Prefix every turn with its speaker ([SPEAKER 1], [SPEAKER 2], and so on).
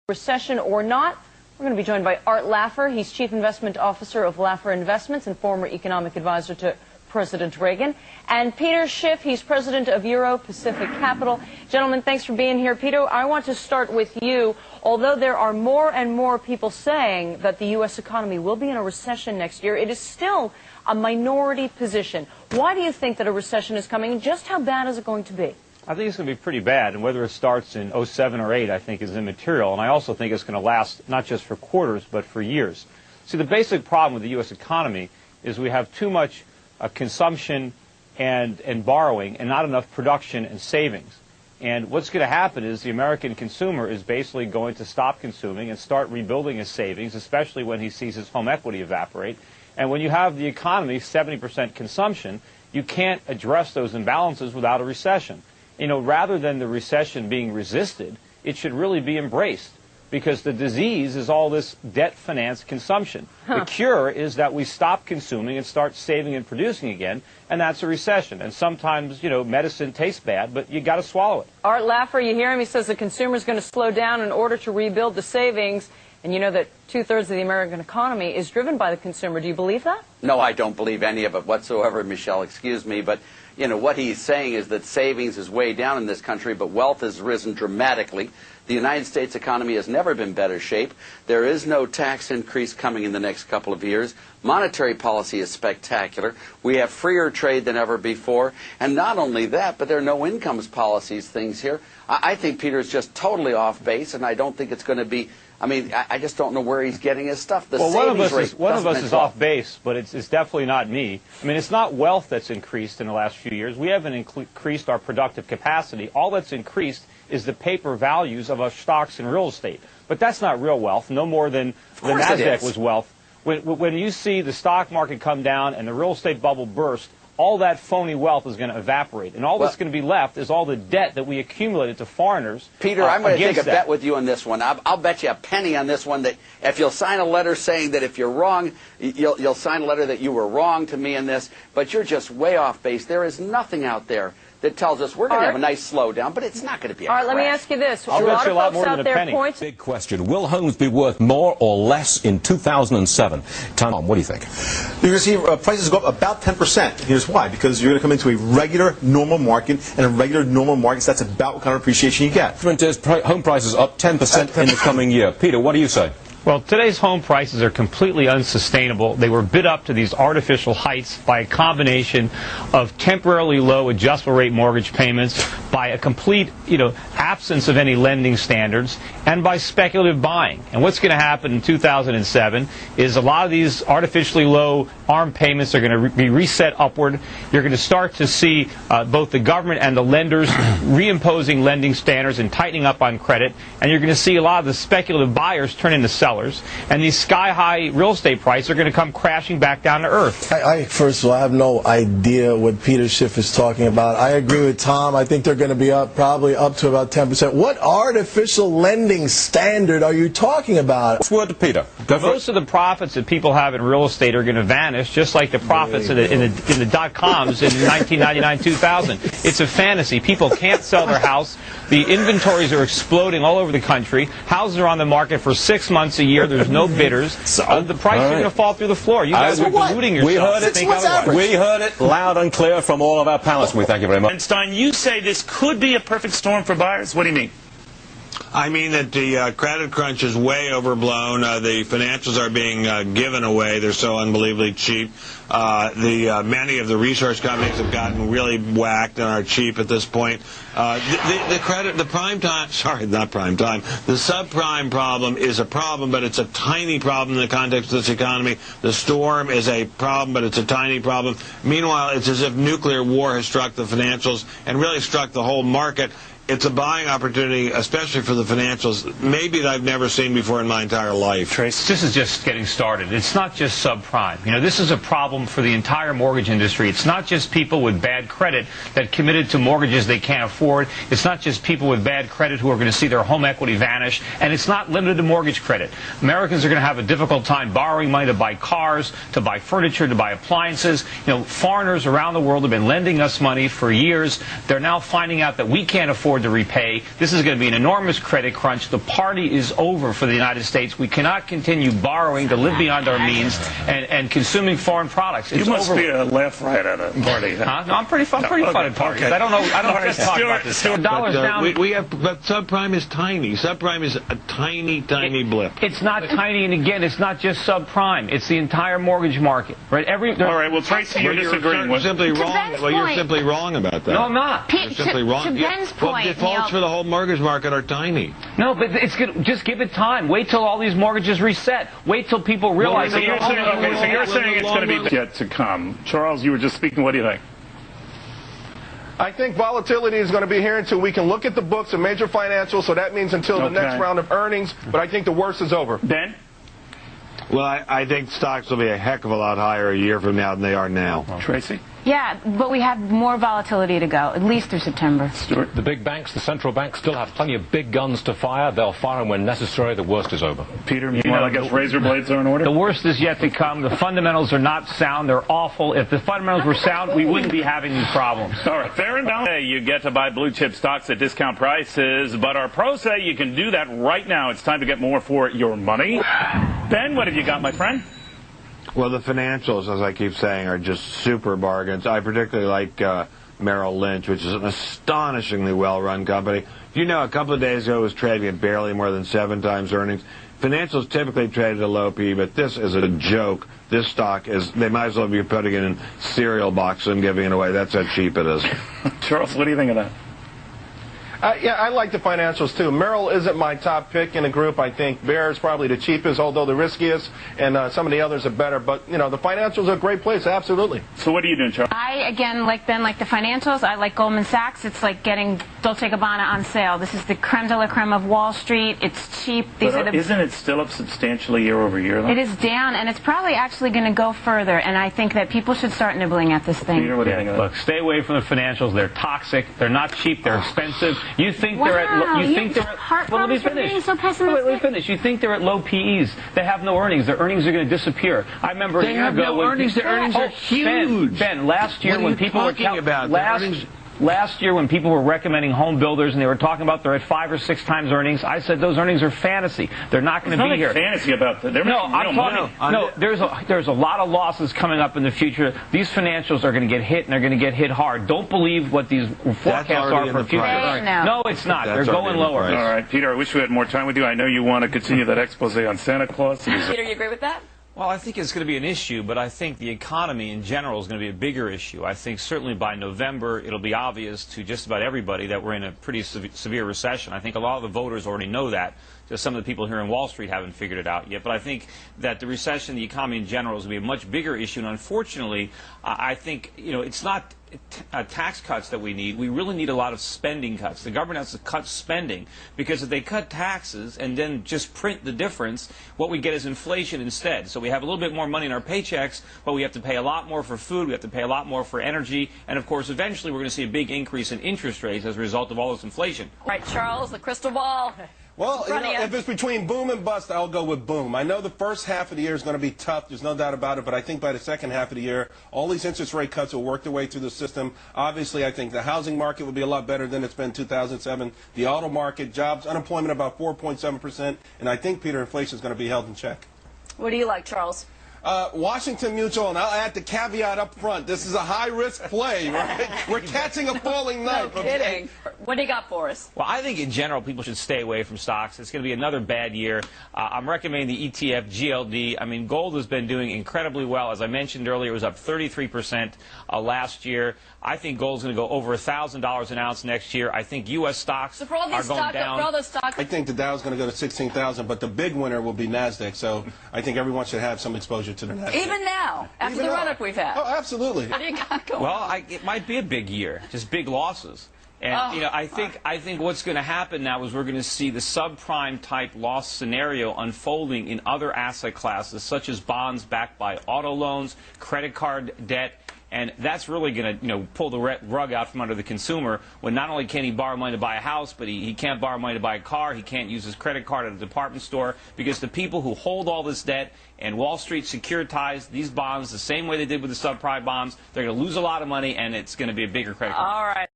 [SPEAKER 1] Recession or not, we're going to be joined by Art Laffer. He's Chief Investment Officer of Laffer Investments and former economic advisor to President Reagan. And Peter Schiff, he's president of Euro Pacific Capital. Gentlemen, thanks for being here. Peter, I want to start with you. Although there are more and more people saying that the U.S. economy will be in a recession next year, it is still a minority position. Why do you think that a recession is coming, and just how bad is it going to be?
[SPEAKER 2] I think it's going to be pretty bad, and whether it starts in 07 or 8, I think, is immaterial. And I also think it's going to last not just for quarters, but for years. See, the basic problem with the U.S. economy is we have too much consumption and borrowing and not enough production and savings. And what's going to happen is the American consumer is basically going to stop consuming and start rebuilding his savings, especially when he sees his home equity evaporate. And when you have the economy 70% consumption, you can't address those imbalances without a recession. You know, rather than the recession being resisted, it should really be embraced, because the disease is all this debt-financed consumption. The cure is that we stop consuming and start saving and producing again, and that's a recession. And sometimes, you know, medicine tastes bad, but you got to swallow it. Art
[SPEAKER 1] Laffer, you hear him? He says the consumer is going to slow down in order to rebuild the savings. And you know that 2/3 of the American economy is driven by the consumer. Do you believe that?
[SPEAKER 3] No, I don't believe any of it whatsoever, Michelle. Excuse me. But, you know, what he's saying is that savings is way down in this country, but wealth has risen dramatically. The United States economy has never been in better shape. There is no tax increase coming in the next couple of years. Monetary policy is spectacular. We have freer trade than ever before. And not only that, but there are no incomes policies things here. I think Peter's just totally off base, and I don't think it's going to be... I mean, I just don't know where he's getting his stuff.
[SPEAKER 2] Well, one of us is off base, but it's definitely not me. I mean, it's not wealth that's increased in the last few years. We haven't increased our productive capacity. All that's increased is the paper values of our stocks and real estate. But that's not real wealth, no more than the NASDAQ was wealth. When you see the stock market come down and the real estate bubble burst, all that phony wealth is going to evaporate. And all that's going to be left is all the debt that we accumulated to foreigners.
[SPEAKER 3] Peter, I'm going to take a bet with you on this one. I'll bet you a penny on this one that if you'll sign a letter saying that if you're wrong, you'll sign a letter that you were wrong to me in this, but you're just way off base. There is nothing out there that tells us we're going to have a nice slowdown, but it's not going to be a crash.
[SPEAKER 1] Let me ask you this.
[SPEAKER 2] I'll bet you a lot more than a penny.
[SPEAKER 4] Big question. Will homes be worth more or less in 2007? Tom, what do you think?
[SPEAKER 5] You're going to see prices go up about 10%. Here's why. Because you're going to come into a regular, normal market, and a regular, normal market, so that's about what kind of appreciation you get.
[SPEAKER 4] Home prices up 10% in the coming year. Peter, what do you say?
[SPEAKER 2] Well, today's home prices are completely unsustainable. They were bid up to these artificial heights by a combination of temporarily low adjustable rate mortgage payments, by a complete, absence of any lending standards, and by speculative buying. And what's going to happen in 2007 is a lot of these artificially low ARM payments are going to be reset upward. You're going to start to see both the government and the lenders reimposing lending standards and tightening up on credit. And you're going to see a lot of the speculative buyers turn into sellers. And these sky-high real estate prices are going to come crashing back down to earth.
[SPEAKER 6] First of all, I have no idea what Peter Schiff is talking about. I agree with Tom. I think they're going to be probably up to about 10%. What artificial lending standard are you talking about?
[SPEAKER 4] What's word to Peter?
[SPEAKER 2] Most of the profits that people have in real estate are going to vanish, just like the profits in the dot-coms in 1999-2000. It's a fantasy. People can't sell their house. The inventories are exploding all over the country. Houses are on the market for 6 months a year. There's no bidders. The prices are going to fall through the floor. You guys are deluding yourself.
[SPEAKER 4] We heard it loud and clear from all of our panelists. We thank you very much.
[SPEAKER 7] And Stein, you say this could be a perfect storm for buyers. What do you mean?
[SPEAKER 8] I mean that the credit crunch is way overblown. The financials are being given away. They're so unbelievably cheap. Many of the resource companies have gotten really whacked and are cheap at this point. The subprime problem is a problem, but it's a tiny problem in the context of this economy. The storm is a problem, but it's a tiny problem. Meanwhile, it's as if nuclear war has struck the financials and really struck the whole market. It's a buying opportunity, especially for the financials, maybe that I've never seen before in my entire life.
[SPEAKER 2] Trace, this is just getting started. It's not just subprime. This is a problem for the entire mortgage industry. It's not just people with bad credit that committed to mortgages they can't afford. It's not just people with bad credit who are going to see their home equity vanish. And it's not limited to mortgage credit. Americans are going to have a difficult time borrowing money to buy cars, to buy furniture, to buy appliances. Foreigners around the world have been lending us money for years. They're now finding out that we can't afford afford to repay. This is going to be an enormous credit crunch. The party is over for the United States. We cannot continue borrowing to live beyond our means and consuming foreign products. It's
[SPEAKER 7] you must
[SPEAKER 2] over.
[SPEAKER 7] be a left right at a party.
[SPEAKER 2] Huh? No, I'm pretty fun at parties.
[SPEAKER 7] Okay.
[SPEAKER 2] I don't just talk about this. The dollar's down.
[SPEAKER 8] But subprime is tiny. Subprime is a tiny blip.
[SPEAKER 2] It's not tiny, and again, it's not just subprime. It's the entire mortgage market, right?
[SPEAKER 7] All right. Well, Tracy, you're disagreeing with.
[SPEAKER 8] Simply wrong. Well, you're simply wrong about that.
[SPEAKER 2] No, I'm not.
[SPEAKER 8] You're simply wrong.
[SPEAKER 9] To Ben's point,
[SPEAKER 8] defaults for the whole mortgage market are tiny.
[SPEAKER 2] No, but it's good. Just give it time. Wait till all these mortgages reset. Wait till people realize.
[SPEAKER 7] So you're saying it's going to be yet to come. Charles, you were just speaking. What do you think?
[SPEAKER 10] I think volatility is going to be here until we can look at the books of major financials, so that means until the next round of earnings, but I think the worst is over.
[SPEAKER 7] Ben?
[SPEAKER 8] Well, I think stocks will be a heck of a lot higher a year from now than they are now.
[SPEAKER 7] Tracy?
[SPEAKER 9] Yeah, but we have more volatility to go, at least through September.
[SPEAKER 7] Stuart?
[SPEAKER 4] The big banks, the central banks, still have plenty of big guns to fire. They'll fire them when necessary. The worst is over.
[SPEAKER 7] Peter, I guess razor blades are in order?
[SPEAKER 2] The worst is yet to come. The fundamentals are not sound. They're awful. If the fundamentals were sound, we wouldn't be having these problems.
[SPEAKER 7] All right, fair enough. Hey, you get to buy blue chip stocks at discount prices, but our pros say you can do that right now. It's time to get more for your money. Ben, what have you got, my friend?
[SPEAKER 8] Well, the financials, as I keep saying, are just super bargains. I particularly like Merrill Lynch, which is an astonishingly well-run company. You know, a couple of days ago it was trading at barely more than 7 times earnings. Financials typically trade at a low P, but this is a joke. This stock is, they might as well be putting it in cereal boxes and giving it away. That's how cheap it is.
[SPEAKER 7] Charles, what do you think of that?
[SPEAKER 10] Yeah, I like the financials, too. Merrill isn't my top pick in the group. I think Bear is probably the cheapest, although the riskiest, and some of the others are better. But, you know, the financials are a great place, absolutely.
[SPEAKER 7] So what are you doing, Charles?
[SPEAKER 9] I, again, like Ben, like the financials. I like Goldman Sachs. It's like getting Dolce & Gabbana on sale. This is the creme de la creme of Wall Street. It's cheap.
[SPEAKER 7] Isn't it still up substantially year over year, though?
[SPEAKER 9] It is down, and it's probably actually going to go further, and I think that people should start nibbling at this thing.
[SPEAKER 7] Peter, what do you think of that?
[SPEAKER 2] Look, stay away from the financials. They're toxic. They're not cheap. They're expensive. You think they're at
[SPEAKER 9] well, let me finish. So pessimistic.
[SPEAKER 2] Let me finish. You think they're at low PEs. They have no earnings. Their earnings are going to disappear. I remember a year ago.
[SPEAKER 8] They have no earnings. Their earnings are huge.
[SPEAKER 2] Ben, last year when people were
[SPEAKER 8] talking about
[SPEAKER 2] last year when people were recommending home builders and they were talking about they're at 5 or 6 times earnings, I said those earnings are fantasy. They're not going to be here.
[SPEAKER 7] Fantasy about that.
[SPEAKER 2] No, I'm talking. No, there's a lot of losses coming up in the future. These financials are going to get hit, and they're going to get hit hard. Don't believe what these forecasts are for future earnings. No, it's not. They're going lower.
[SPEAKER 7] All right, Peter, I wish we had more time with you. I know you want to continue that expose on Santa Claus.
[SPEAKER 1] Peter, you agree with that?
[SPEAKER 2] Well, I think it's going to be an issue, but I think the economy in general is going to be a bigger issue. I think certainly by November it'll be obvious to just about everybody that we're in a pretty severe recession. I think a lot of the voters already know that. Just some of the people here in Wall Street haven't figured it out yet. But I think that the recession, the economy in general, is going to be a much bigger issue. And unfortunately, I think, you know, it's not tax cuts that we need. We really need a lot of spending cuts. The government has to cut spending because if they cut taxes and then just print the difference, what we get is inflation instead. So we have a little bit more money in our paychecks, but we have to pay a lot more for food. We have to pay a lot more for energy. And, of course, eventually we're going to see a big increase in interest rates as a result of all this inflation.
[SPEAKER 1] All right, Charles, the crystal ball.
[SPEAKER 10] Well, you know, if it's between boom and bust, I'll go with boom. I know the first half of the year is going to be tough. There's no doubt about it. But I think by the second half of the year, all these interest rate cuts will work their way through the system. Obviously, I think the housing market will be a lot better than it's been in 2007. The auto market, jobs, unemployment about 4.7%. And I think, Peter, inflation is going to be held in check.
[SPEAKER 1] What do you like, Charles?
[SPEAKER 10] Washington Mutual, and I'll add the caveat up front. This is a high-risk play, right? We're catching a falling knife.
[SPEAKER 1] No kidding. What do you got for us?
[SPEAKER 2] Well, I think in general people should stay away from stocks. It's going to be another bad year. I'm recommending the ETF GLD. I mean, gold has been doing incredibly well. As I mentioned earlier, it was up 33% last year. I think gold's going to go over $1,000 an ounce next year. I think U.S. stocks are going down.
[SPEAKER 10] I think the Dow's going to go to 16,000, but the big winner will be NASDAQ. So I think everyone should have some exposure to the NASDAQ.
[SPEAKER 1] Even now, after the run-up we've had.
[SPEAKER 10] Oh, absolutely.
[SPEAKER 1] What do you got going?
[SPEAKER 2] Well, it might be a big year, just big losses. And, you know, I think what's going to happen now is we're going to see the subprime type loss scenario unfolding in other asset classes, such as bonds backed by auto loans, credit card debt. And that's really going to, you know, pull the rug out from under the consumer when not only can he borrow money to buy a house, but he can't borrow money to buy a car. He can't use his credit card at a department store because the people who hold all this debt and Wall Street securitized these bonds the same way they did with the subprime bonds, they're going to lose a lot of money and it's going to be a bigger credit card.
[SPEAKER 1] All right.